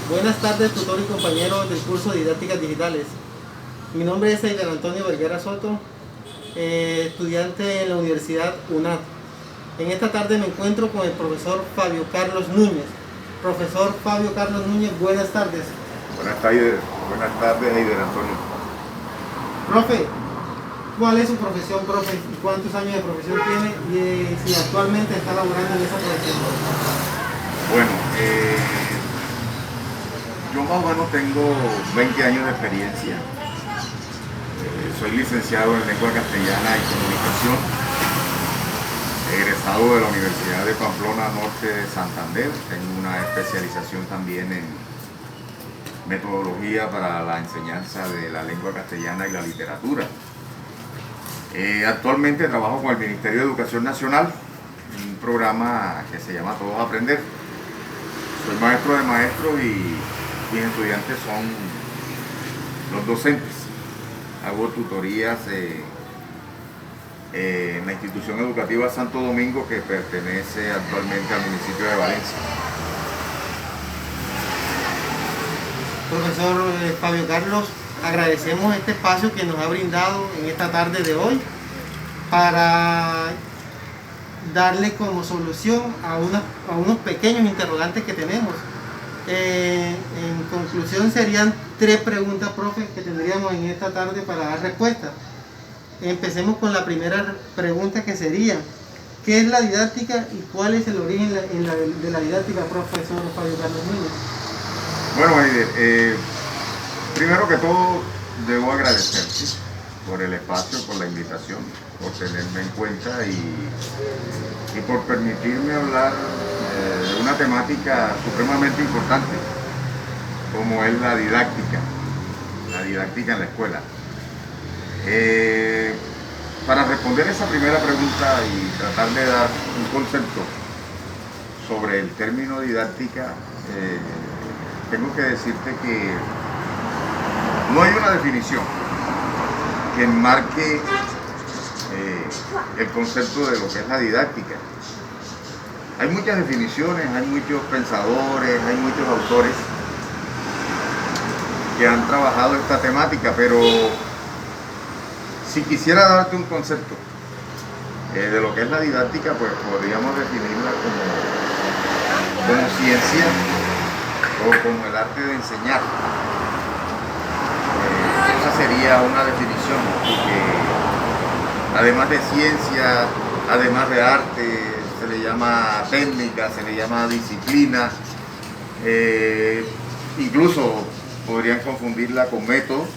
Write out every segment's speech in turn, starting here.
Buenas tardes, tutor y compañero del curso de Didácticas Digitales. Mi nombre es Eider Antonio Vergara Soto, estudiante en la Universidad UNAD. En esta tarde me encuentro con el profesor Fabio Carlos Núñez. Profesor Fabio Carlos Núñez, buenas tardes. Buenas tardes, Eider Antonio. Profe, ¿cuál es su profesión, profe? ¿Y cuántos años de profesión tiene? Y si actualmente está laborando en esa profesión. Bueno, yo más o menos tengo 20 años de experiencia. Soy licenciado en Lengua Castellana y Comunicación, egresado de la Universidad de Pamplona Norte de Santander. Tengo una especialización también en metodología para la enseñanza de la lengua castellana y la literatura. Actualmente trabajo con el Ministerio de Educación Nacional en un programa que se llama Todos Aprender. Soy maestro de maestros y mis estudiantes son los docentes. Hago tutorías en la institución educativa Santo Domingo, que pertenece actualmente al municipio de Valencia. Profesor Fabio Carlos, agradecemos este espacio que nos ha brindado en esta tarde de hoy para darle como solución a unos pequeños interrogantes que tenemos. En conclusión, serían 3 preguntas, profe, que tendríamos en esta tarde para dar respuesta. Empecemos con la primera pregunta, que sería: ¿qué es la didáctica y cuál es el origen de la didáctica, profesor Fabio Carlos Núñez? Bueno, Eider, primero que todo debo agradecerte por el espacio, por la invitación, por tenerme en cuenta y por permitirme hablar de una temática supremamente importante, como es la didáctica en la escuela. Para responder esa primera pregunta y tratar de dar un concepto sobre el término didáctica, tengo que decirte que no hay una definición que enmarque el concepto de lo que es la didáctica. Hay muchas definiciones, hay muchos pensadores, hay muchos autores que han trabajado esta temática, pero si quisiera darte un concepto de lo que es la didáctica, pues podríamos definirla como ciencia o como el arte de enseñar. Esa sería una definición, porque además de ciencia, además de arte, se le llama técnica, se le llama disciplina, incluso podrían confundirla con método,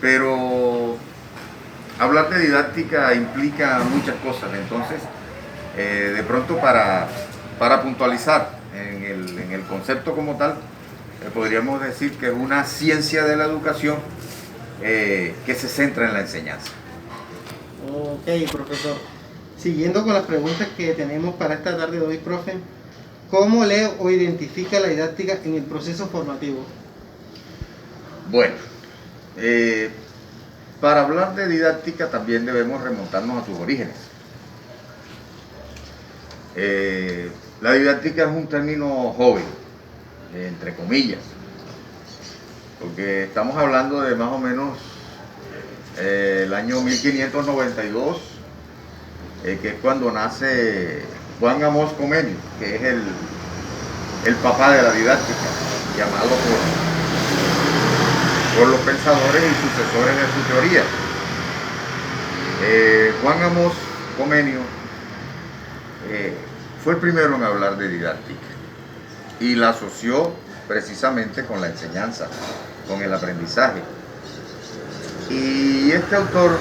pero hablar de didáctica implica muchas cosas. Entonces, de pronto para puntualizar en el concepto como tal, podríamos decir que es una ciencia de la educación que se centra en la enseñanza. Ok, profesor. Siguiendo con las preguntas que tenemos para esta tarde de hoy, profe, ¿cómo lee o identifica la didáctica en el proceso formativo? Bueno, para hablar de didáctica también debemos remontarnos a sus orígenes. La didáctica es un término joven, entre comillas, porque estamos hablando de más o menos el año 1592, que es cuando nace Juan Amós Comenius, que es el papá de la didáctica, llamado por los pensadores y sucesores de su teoría. Juan Amós Comenius fue el primero en hablar de didáctica y la asoció precisamente con la enseñanza, con el aprendizaje. Y este autor,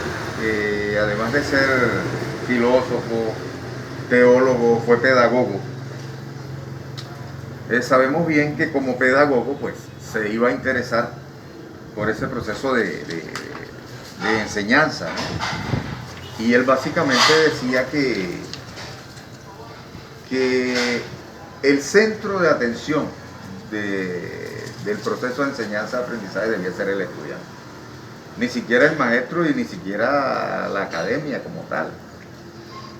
además de ser filósofo, teólogo, fue pedagogo. Sabemos bien que como pedagogo pues se iba a interesar por ese proceso de enseñanza, ¿no? Y él básicamente decía que el centro de atención del proceso de enseñanza-aprendizaje debía ser el estudiante. Ni siquiera el maestro y ni siquiera la academia como tal,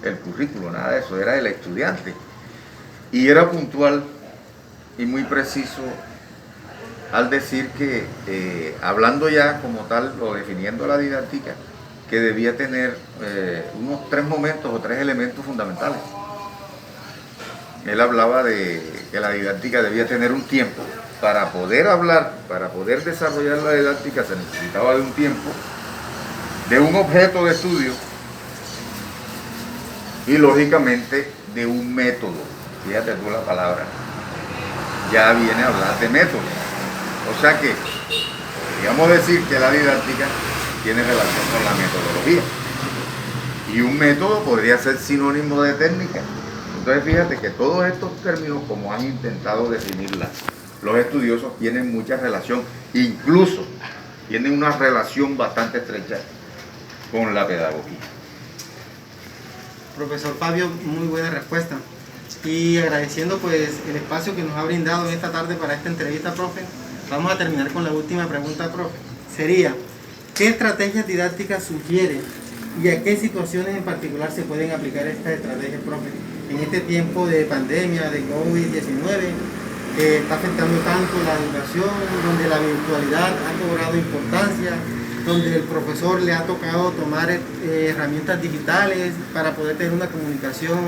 el currículo, nada de eso, era el estudiante. Y era puntual y muy preciso al decir que, hablando ya como tal, o definiendo la didáctica, que debía tener unos 3 momentos o 3 elementos fundamentales. Él hablaba de que la didáctica debía tener un tiempo. Para poder hablar, para poder desarrollar la didáctica se necesitaba de un tiempo, de un objeto de estudio y lógicamente de un método. Fíjate tú la palabra, ya viene a hablar de método. O sea que, podríamos decir que la didáctica tiene relación con la metodología. Y un método podría ser sinónimo de técnica. Entonces fíjate que todos estos términos, como han intentado definirlas los estudiosos, tienen mucha relación, incluso tienen una relación bastante estrecha con la pedagogía. Profesor Fabio, muy buena respuesta. Y agradeciendo pues el espacio que nos ha brindado en esta tarde para esta entrevista, profe, vamos a terminar con la última pregunta, profe. Sería, ¿qué estrategias didácticas sugiere y a qué situaciones en particular se pueden aplicar estas estrategias, profe? En este tiempo de pandemia, de COVID-19, que está afectando tanto la educación, donde la virtualidad ha cobrado importancia, donde el profesor le ha tocado tomar herramientas digitales para poder tener una comunicación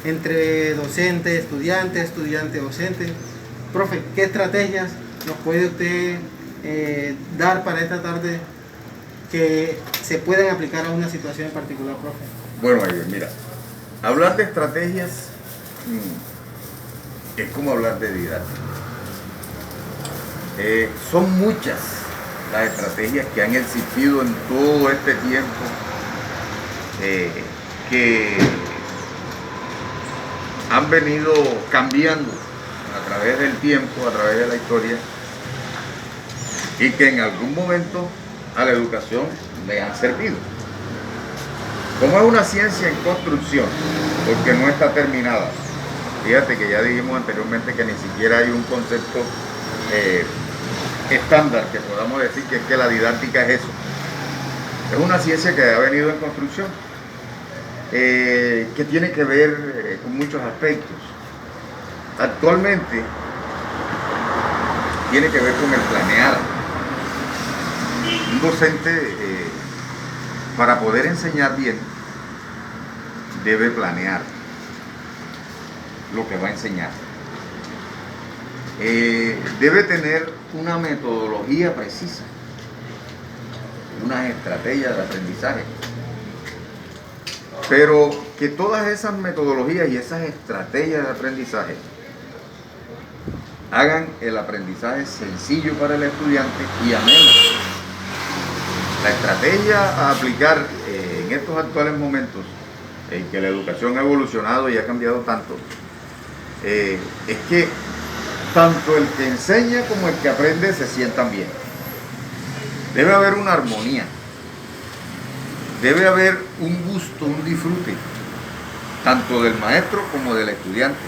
entre docente, estudiante, docente. Profe, ¿qué estrategias nos puede usted dar para esta tarde que se puedan aplicar a una situación en particular, profe? Bueno, mira, hablar de estrategias es como hablar de didáctica. Son muchas las estrategias que han existido en todo este tiempo, que han venido cambiando a través del tiempo, a través de la historia, y que en algún momento a la educación le han servido. Como es una ciencia en construcción, porque no está terminada, fíjate que ya dijimos anteriormente que ni siquiera hay un concepto estándar que podamos decir que es que la didáctica es eso. Es una ciencia que ha venido en construcción, que tiene que ver con muchos aspectos. Actualmente tiene que ver con el planear. Un docente, para poder enseñar bien, debe planear lo que va a enseñar. Debe tener una metodología precisa, unas estrategias de aprendizaje, pero que todas esas metodologías y esas estrategias de aprendizaje hagan el aprendizaje sencillo para el estudiante y ameno. La estrategia a aplicar en estos actuales momentos en que la educación ha evolucionado y ha cambiado tanto, es que tanto el que enseña como el que aprende se sientan bien. Debe haber una armonía, debe haber un gusto, un disfrute, tanto del maestro como del estudiante.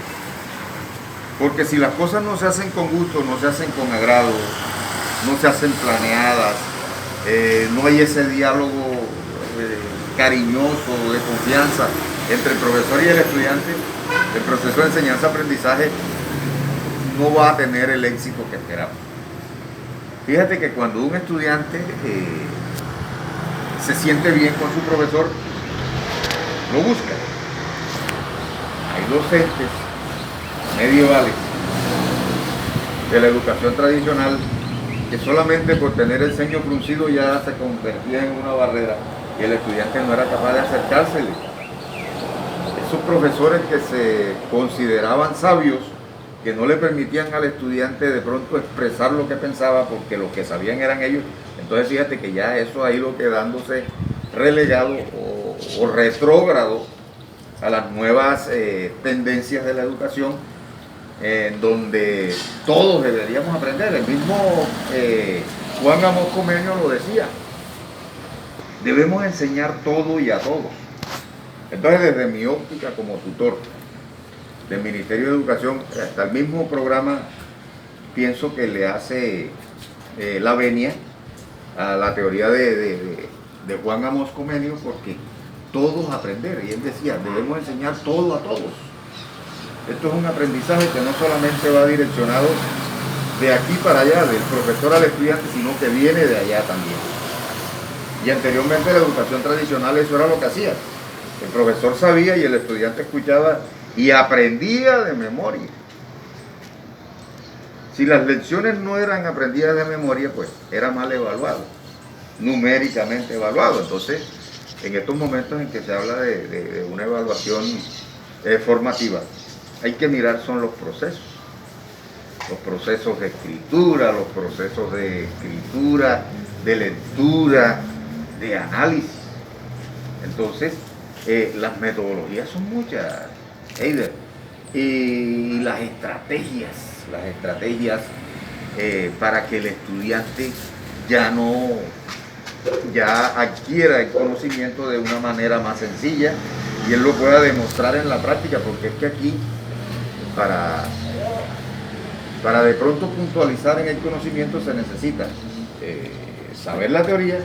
Porque si las cosas no se hacen con gusto, no se hacen con agrado, no se hacen planeadas, no hay ese diálogo cariñoso, de confianza entre el profesor y el estudiante, el proceso de enseñanza-aprendizaje no va a tener el éxito que esperamos. Fíjate que cuando un estudiante se siente bien con su profesor, lo busca. Hay docentes medievales de la educación tradicional que solamente por tener el ceño fruncido ya se convertía en una barrera y el estudiante no era capaz de acercársele. Esos profesores que se consideraban sabios, que no le permitían al estudiante de pronto expresar lo que pensaba porque lo que sabían eran ellos. Entonces fíjate que ya eso ha ido quedándose relegado o retrógrado a las nuevas tendencias de la educación, en donde todos deberíamos aprender. El mismo Juan Amos Comenio lo decía: debemos enseñar todo y a todos. Entonces, desde mi óptica como tutor del Ministerio de Educación, hasta el mismo programa, pienso que le hace la venia a la teoría de Juan Amos Comenio, porque todos aprender, y él decía, debemos enseñar todo a todos. Esto es un aprendizaje que no solamente va direccionado de aquí para allá, del profesor al estudiante, sino que viene de allá también. Y anteriormente la educación tradicional eso era lo que hacía. El profesor sabía y el estudiante escuchaba y aprendía de memoria. Si las lecciones no eran aprendidas de memoria, pues era mal evaluado, numéricamente evaluado. Entonces, en estos momentos en que se habla de una evaluación formativa, hay que mirar son los procesos de escritura, los procesos de escritura, de lectura, de análisis. Entonces, las metodologías son muchas, Eider, y las estrategias para que el estudiante ya adquiera el conocimiento de una manera más sencilla y él lo pueda demostrar en la práctica, porque es que aquí para de pronto puntualizar en el conocimiento se necesita saber la teoría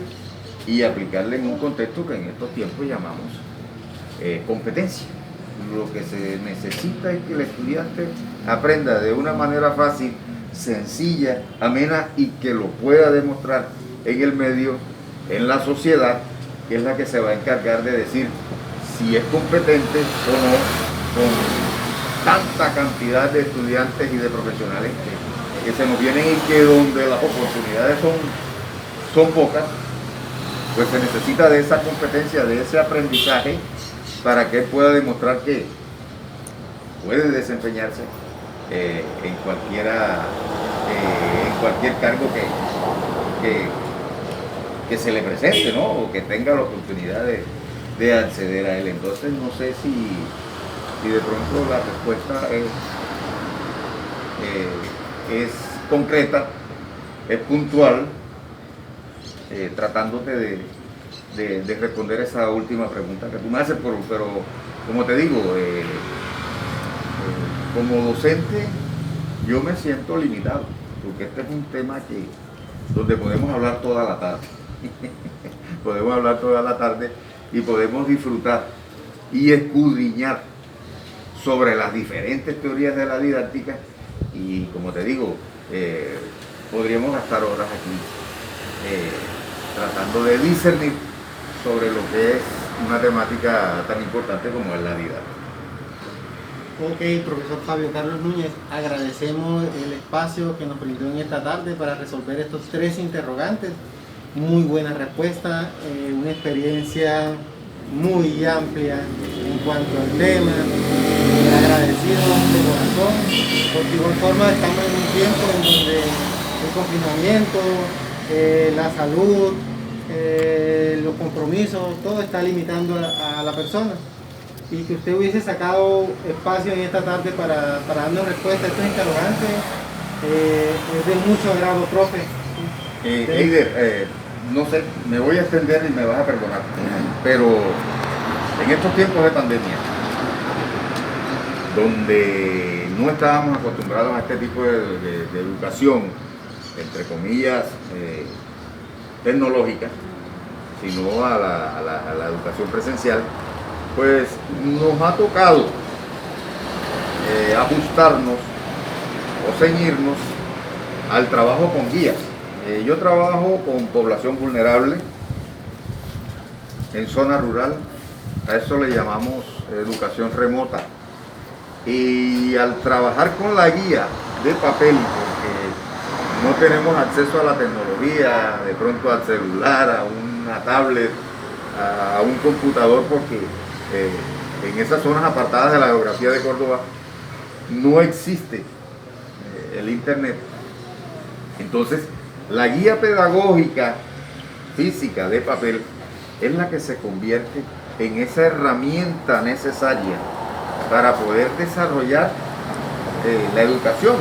y aplicarla en un contexto que en estos tiempos llamamos competencia. Lo que se necesita es que el estudiante aprenda de una manera fácil, sencilla, amena y que lo pueda demostrar en el medio, en la sociedad, que es la que se va a encargar de decir si es competente o no con tanta cantidad de estudiantes y de profesionales que se nos vienen y que donde las oportunidades son pocas, pues se necesita de esa competencia, de ese aprendizaje para que él pueda demostrar que puede desempeñarse en cualquier cargo que se le presente, ¿no? O que tenga la oportunidad de acceder a él. Entonces no sé si de pronto la respuesta es concreta, es puntual, tratándote de responder esa última pregunta que tú me haces, pero como te digo, como docente yo me siento limitado, porque este es un tema donde podemos hablar toda la tarde. Podemos hablar toda la tarde y podemos disfrutar y escudriñar sobre las diferentes teorías de la didáctica y, como te digo, podríamos gastar horas aquí tratando de discernir sobre lo que es una temática tan importante como es la didáctica. Ok, profesor Fabio Carlos Núñez, agradecemos el espacio que nos brindó en esta tarde para resolver estos 3 interrogantes. Muy buena respuesta, una experiencia muy amplia en cuanto al tema. Agradecido de corazón, porque de igual forma estamos en un tiempo en donde el confinamiento, la salud, los compromisos, todo está limitando a la persona. Y que usted hubiese sacado espacio en esta tarde para darnos respuesta a estos interrogantes, es de mucho agrado, profe. Eider, no sé, me voy a extender y me vas a perdonar, pero en estos tiempos de pandemia, donde no estábamos acostumbrados a este tipo de educación, entre comillas, tecnológica, sino a la educación presencial, pues nos ha tocado ajustarnos o ceñirnos al trabajo con guías. Yo trabajo con población vulnerable en zona rural, a eso le llamamos educación remota. Y al trabajar con la guía de papel, porque no tenemos acceso a la tecnología, de pronto al celular, a una tablet, a un computador, porque en esas zonas apartadas de la geografía de Córdoba no existe el internet. Entonces, la guía pedagógica física de papel es la que se convierte en esa herramienta necesaria para poder desarrollar la educación.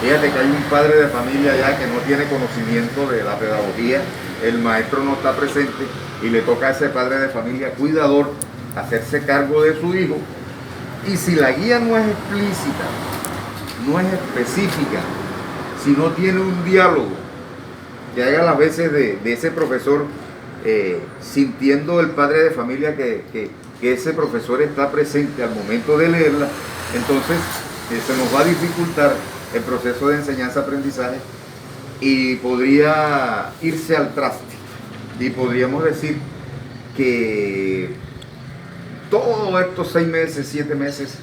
Fíjate que hay un padre de familia ya que no tiene conocimiento de la pedagogía, el maestro no está presente y le toca a ese padre de familia cuidador hacerse cargo de su hijo. Y si la guía no es explícita, no es específica, si no tiene un diálogo que haga las veces de ese profesor, sintiendo el padre de familia que ese profesor está presente al momento de leerla, Entonces, se nos va a dificultar el proceso de enseñanza-aprendizaje y podría irse al traste. Y podríamos decir que todos estos 6 meses, 7 meses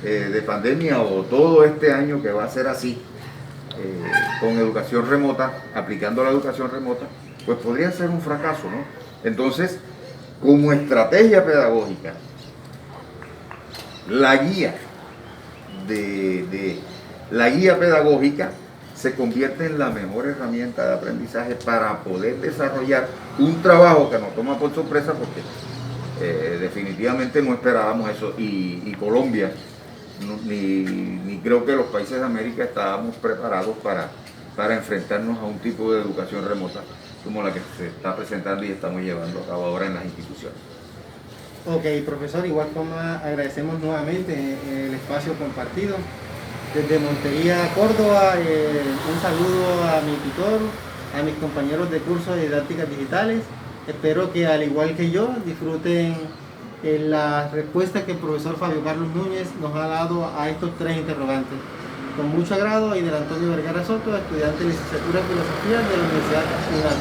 de pandemia o todo este año que va a ser así, con educación remota, aplicando la educación remota, pues podría ser un fracaso, ¿no? Entonces, como estrategia pedagógica, la guía la guía pedagógica se convierte en la mejor herramienta de aprendizaje para poder desarrollar un trabajo que nos toma por sorpresa porque definitivamente no esperábamos eso y Colombia ni creo que los países de América estábamos preparados para enfrentarnos a un tipo de educación remota como la que se está presentando y estamos llevando a cabo ahora en las instituciones. Ok, profesor, igual forma agradecemos nuevamente el espacio compartido. Desde Montería, Córdoba, un saludo a mi tutor, a mis compañeros de curso de didácticas digitales. Espero que al igual que yo disfruten las respuestas que el profesor Fabio Carlos Núñez nos ha dado a estos 3 interrogantes. Con mucho agrado, Aidel Antonio Vergara Soto, estudiante de licenciatura en Filosofía de la Universidad Nacional.